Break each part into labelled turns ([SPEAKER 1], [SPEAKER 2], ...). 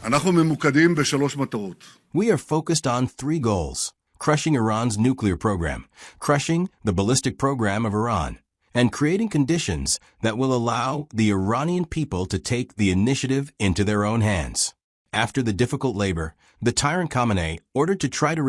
[SPEAKER 1] אנחנו ממוקדים בשלוש מטרות.
[SPEAKER 2] We are focused on three goals: crushing Iran's nuclear program, crushing the ballistic program of Iran, and creating conditions that will allow the Iranian people to take the initiative into their own hands. After the difficult labor, the tyrant Khamenei ordered to try to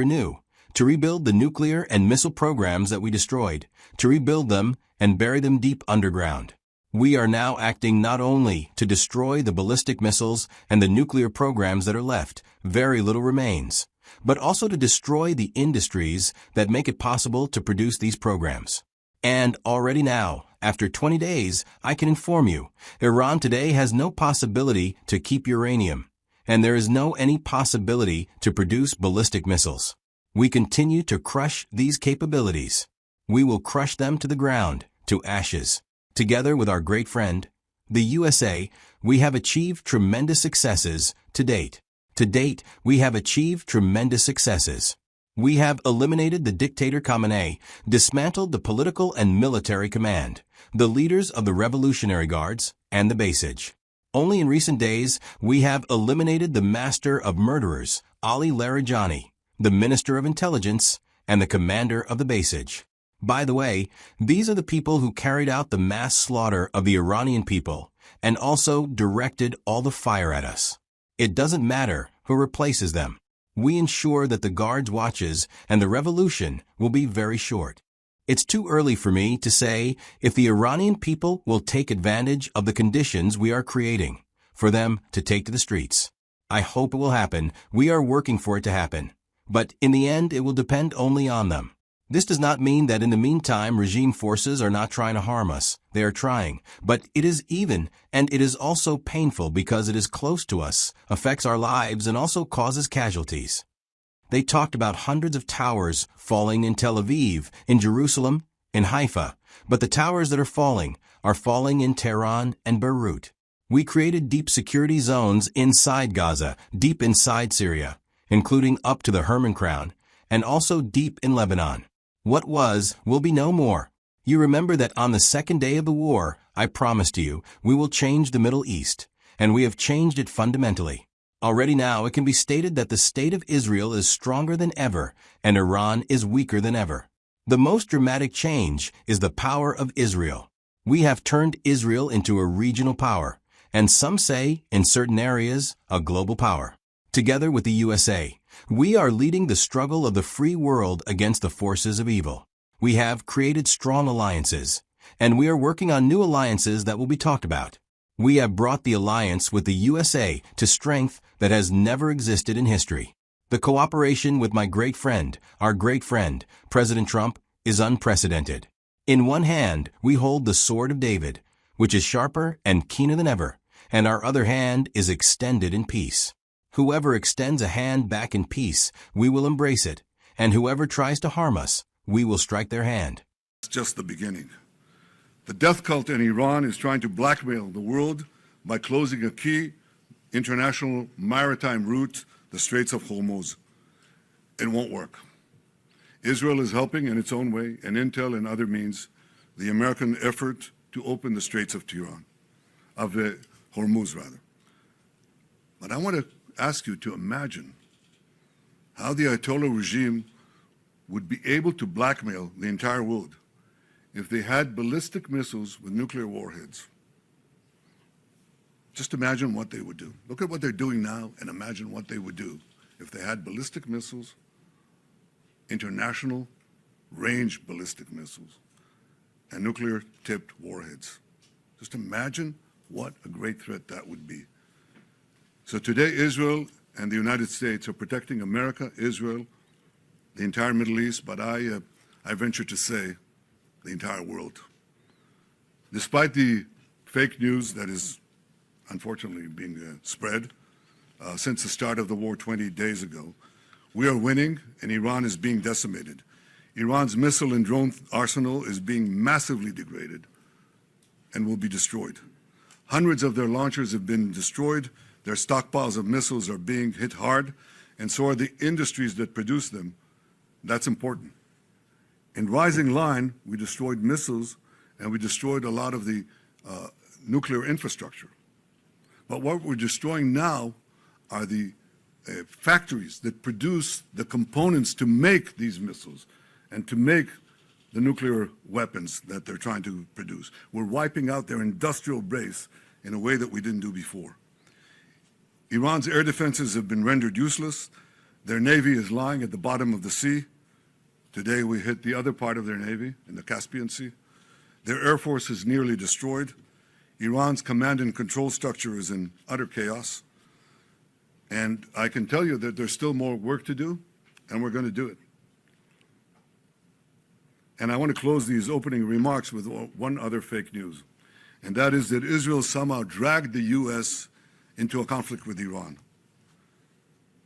[SPEAKER 2] rebuild the nuclear and missile programs that we destroyed, to rebuild them and bury them deep underground. We are now acting not only to destroy the ballistic missiles and the nuclear programs that are left, very little remains, but also to destroy the industries that make it possible to produce these programs. And already now, after 20 days, I can inform you, Iran today has no possibility to keep uranium, and there is no any possibility to produce ballistic missiles. We continue to crush these capabilities. We will crush them to the ground, to ashes. Together with our great friend, the USA, we have achieved tremendous successes to date. To date, we have achieved tremendous successes. We have eliminated the dictator Khamenei, dismantled the political and military command, the leaders of the Revolutionary Guards, and the basage. Only in recent days, we have eliminated the master of murderers, Ali Larijani, the Minister of Intelligence, and the commander of the basage. By the way, these are the people who carried out the mass slaughter of the Iranian people and also directed all the fire at us. It doesn't matter who replaces them. We ensure that the Guards' watches and the revolution will be very short. It's too early for me to say if the Iranian people will take advantage of the conditions we are creating for them to take to the streets. I hope it will happen. We are working for it to happen. But in the end, it will depend only on them. This does not mean that in the meantime regime forces are not trying to harm us. They are trying, but it is even, and it is also painful because it is close to us, affects our lives, and also causes casualties. They talked about hundreds of towers falling in Tel Aviv, in Jerusalem, in Haifa, but the towers that are falling in Tehran and Beirut. We created deep security zones inside Gaza, deep inside Syria, including up to the Hermon Crown, and also deep in Lebanon. What was, will be no more. You remember that on the second day of the war, I promised you, we will change the Middle East, and we have changed it fundamentally. Already now it can be stated that the state of Israel is stronger than ever, and Iran is weaker than ever. The most dramatic change is the power of Israel. We have turned Israel into a regional power, and some say, in certain areas, a global power. Together with the USA, we are leading the struggle of the free world against the forces of evil. We have created strong alliances, and we are working on new alliances that will be talked about. We have brought the alliance with the USA to strength that has never existed in history. The cooperation with my great friend, our great friend, President Trump, is unprecedented. In one hand, we hold the sword of David, which is sharper and keener than ever, and our other hand is extended in peace. Whoever extends a hand back in peace, we will embrace it, and whoever tries to harm us, we will strike their hand.
[SPEAKER 1] It's just the beginning. The death cult in Iran is trying to blackmail the world by closing a key international maritime route, the Straits of Hormuz. It won't work. Israel is helping in its own way, and intel and other means, the American effort to open the Straits of Hormuz. But I want to ask you to imagine how the Ayatollah regime would be able to blackmail the entire world if they had ballistic missiles with nuclear warheads. Just imagine what they would do. Look at what they're doing now and imagine what they would do if they had ballistic missiles, international range ballistic missiles, and nuclear-tipped warheads. Just imagine what a great threat that would be. So today, Israel and the United States are protecting America, Israel, the entire Middle East, but I venture to say the entire world. Despite the fake news that is unfortunately being spread since the start of the war 20 days ago, we are winning and Iran is being decimated. Iran's missile and drone arsenal is being massively degraded and will be destroyed. Hundreds of their launchers have been destroyed. Their stockpiles of missiles are being hit hard, and so are the industries that produce them. That's important. In Rising Line, we destroyed missiles and we destroyed a lot of the nuclear infrastructure. But what we're destroying now are the factories that produce the components to make these missiles and to make the nuclear weapons that they're trying to produce. We're wiping out their industrial base in a way that we didn't do before. Iran's air defenses have been rendered useless. Their navy is lying at the bottom of the sea. Today we hit the other part of their navy in the Caspian Sea. Their air force is nearly destroyed. Iran's command and control structure is in utter chaos. And I can tell you that there's still more work to do, and we're going to do it. And I want to close these opening remarks with one other fake news, and that is that Israel somehow dragged the U.S. into a conflict with Iran.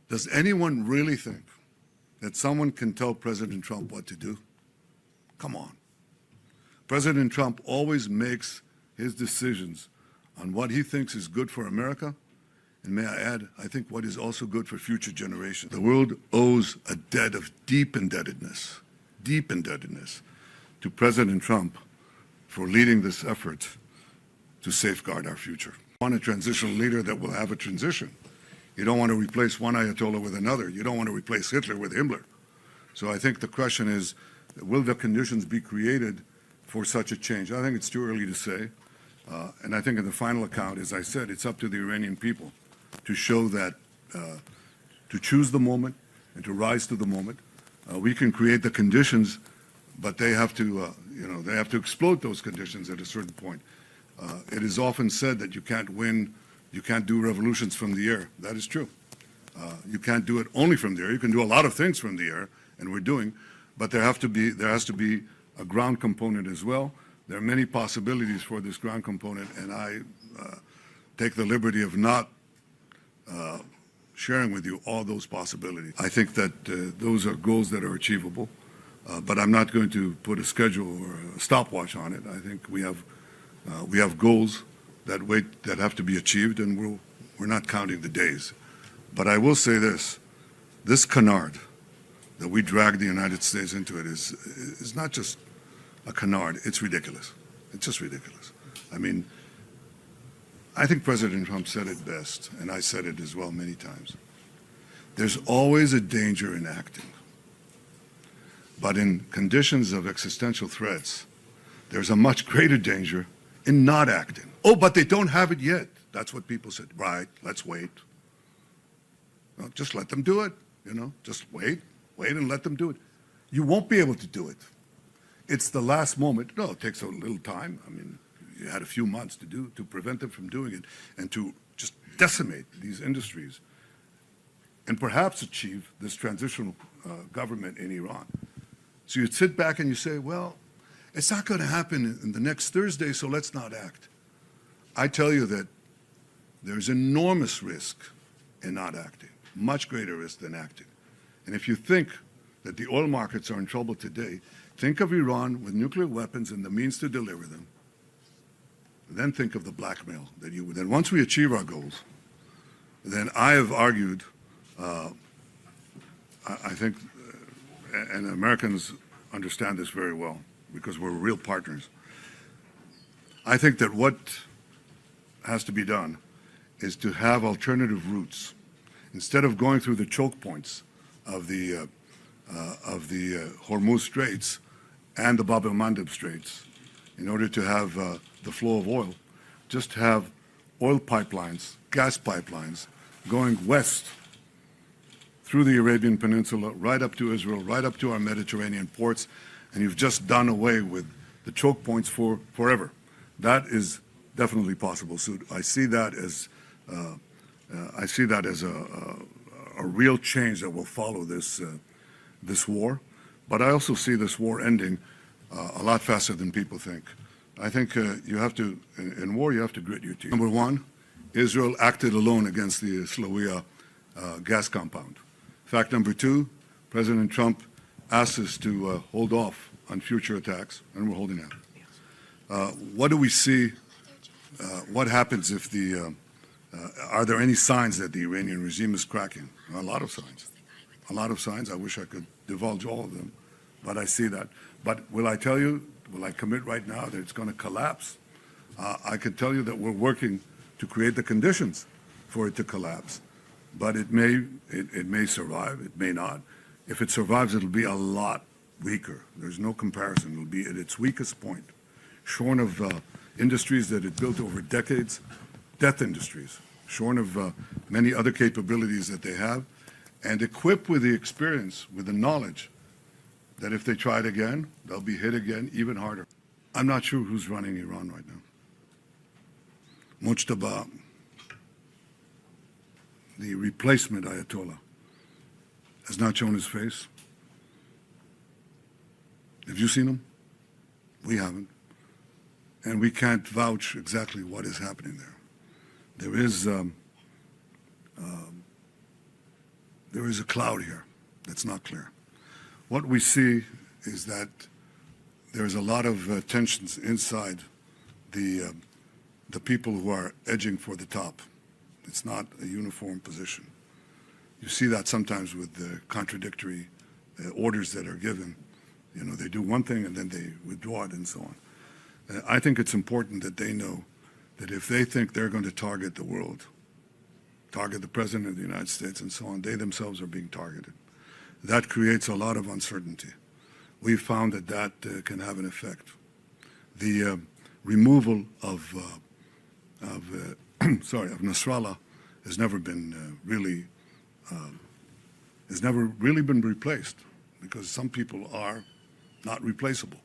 [SPEAKER 1] Does anyone really think that someone can tell President Trump what to do? Come on. President Trump always makes his decisions on what he thinks is good for America, and may I add, I think what is also good for future generations. The world owes a debt of deep indebtedness to President Trump for leading this effort to safeguard our future. You want a transitional leader that will have a transition. You don't want to replace one Ayatollah with another. You don't want to replace Hitler with Himmler. So I think the question is, will the conditions be created for such a change? I think it's too early to say. And I think in the final account, as I said, it's up to the Iranian people to show that, to choose the moment and to rise to the moment. We can create the conditions, but they have to, they have to exploit those conditions at a certain point. It is often said that you can't do revolutions from the air. That is true. You can't do it only from the air. You can do a lot of things from the air, and we're doing, but there has to be a ground component as well. There are many possibilities for this ground component, and I take the liberty of not sharing with you all those possibilities. I think that those are goals that are achievable, but I'm not going to put a schedule or a stopwatch on it. I think we have goals that have to be achieved, and we're not counting the days. But I will say this canard that we dragged the United States into it is not just a canard, it's ridiculous. It's just ridiculous. I mean, I think President Trump said it best, and I said it as well many times. There's always a danger in acting. But in conditions of existential threats, there's a much greater danger in not acting. Oh, but they don't have it yet. That's what people said. Right, let's wait. Well, just let them do it, just wait and let them do it. You won't be able to do it. It's the last moment. No, it takes a little time. I mean, you had a few months to prevent them from doing it and to just decimate these industries and perhaps achieve this transitional government in Iran. So you'd sit back and you say, well, it's not going to happen in the next Thursday, so let's not act. I tell you that there's enormous risk in not acting, much greater risk than acting. And if you think that the oil markets are in trouble today, think of Iran with nuclear weapons and the means to deliver them. Then think of the blackmail that you would. Then once we achieve our goals, then I have argued, I think, and Americans understand this very well because we're real partners. I think that what has to be done is to have alternative routes. Instead of going through the choke points of the Hormuz Straits and the Bab el-Mandeb Straits, in order to have the flow of oil, just have oil pipelines, gas pipelines, going west through the Arabian Peninsula, right up to Israel, right up to our Mediterranean ports, and you've just done away with the choke points for forever. That is definitely possible. So I see that as a real change that will follow this war. But I also see this war ending a lot faster than people think. I think you have to, in war, you have to grit your teeth. Number one, Israel acted alone against the Slawiya gas compound. Fact number two, President Trump asked us to hold off on future attacks, and we're holding out. What do we see? What happens if are there any signs that the Iranian regime is cracking? A lot of signs. A lot of signs. I wish I could divulge all of them, but I see that. But will I tell you, will I commit right now that it's going to collapse? I can tell you that we're working to create the conditions for it to collapse. but it may survive, it may not. If it survives, it'll be a lot weaker. There's no comparison. It'll be at its weakest point, shorn of industries that it built over decades, death industries, shorn of many other capabilities that they have, and equipped with the experience, with the knowledge that if they try it again, they'll be hit again even harder. I'm not sure who's running Iran right now. Mujtaba, the replacement Ayatollah, has not shown his face. Have you seen him? We haven't. And we can't vouch exactly what is happening there. There is a cloud here that's not clear. What we see is that there's a lot of tensions inside the people who are edging for the top. It's not a uniform position. You see that sometimes with the contradictory orders that are given. You know, they do one thing and then they withdraw it and so on. I think it's important that they know that if they think they're going to target the world, target the President of the United States and so on, they themselves are being targeted. That creates a lot of uncertainty. We've found that that can have an effect. The removal of Nasrallah has never been really been replaced, because some people are not replaceable.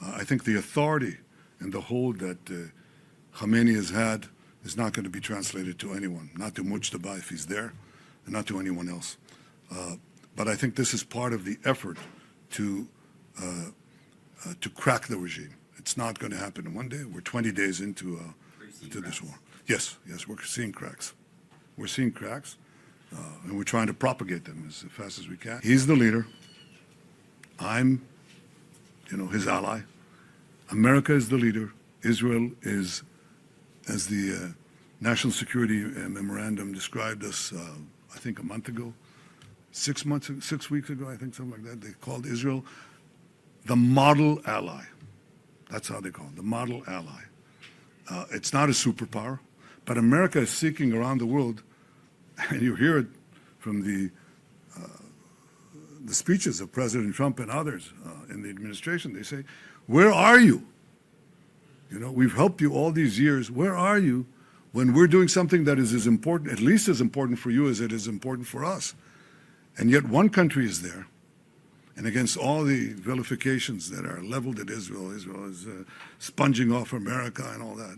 [SPEAKER 1] I think the authority and the hold that Khamenei has had is not going to be translated to anyone, not to Mujtaba if he's there, and not to anyone else. But I think this is part of the effort to crack the regime. It's not going to happen in one day. We're 20 days into this war. Yes, we're seeing cracks. We're seeing cracks, and we're trying to propagate them as fast as we can. He's the leader. I'm, his ally. America is the leader. Israel is, as the National Security Memorandum described us, I think a month ago, 6 weeks ago, I think, something like that. They called Israel the model ally. That's how they call it, the model ally. It's not a superpower, but America is seeking around the world, and you hear it from the speeches of President Trump and others in the administration. They say, where are you? We've helped you all these years. Where are you when we're doing something that is as important, at least as important for you as it is important for us? And yet one country is there, and against all the vilifications that are leveled at Israel, Israel is sponging off America and all that.